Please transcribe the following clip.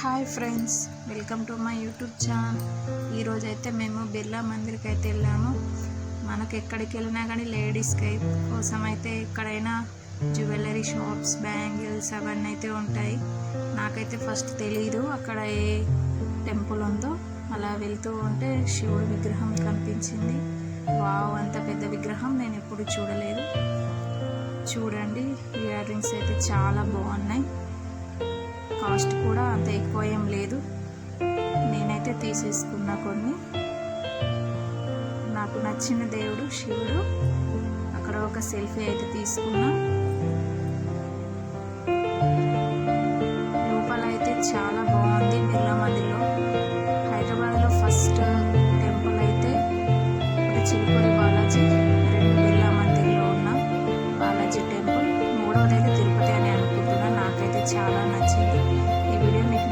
Hi friends, welcome to my YouTube channel. ఈరోజు అయితే మేము బిర్లా మందిర్కి అయితే వెళ్ళాము. మనకు ఎక్కడికి వెళ్ళినా కానీ లేడీస్కి కోసం అయితే ఎక్కడైనా జ్యువెలరీ షాప్స్, బ్యాంగిల్స్ అవన్నీ అయితే ఉంటాయి. నాకైతే ఫస్ట్ తెలీదు అక్కడ ఏ టెంపుల్ ఉందో. అలా వెళ్తూ ఉంటే శివుడి విగ్రహం కనిపించింది. వావ్, అంత పెద్ద విగ్రహం నేను ఎప్పుడు చూడలేదు. చూడండి, ఇయర్ రింగ్స్ అయితే చాలా బాగున్నాయి. కాస్ట్ కూడా అంత ఎక్కువ ఏం లేదు. నేనైతే తీసేసుకున్నా కొన్ని. నాకు నచ్చిన దేవుడు శివుడు. అక్కడ ఒక సెల్ఫీ అయితే తీసుకున్నా.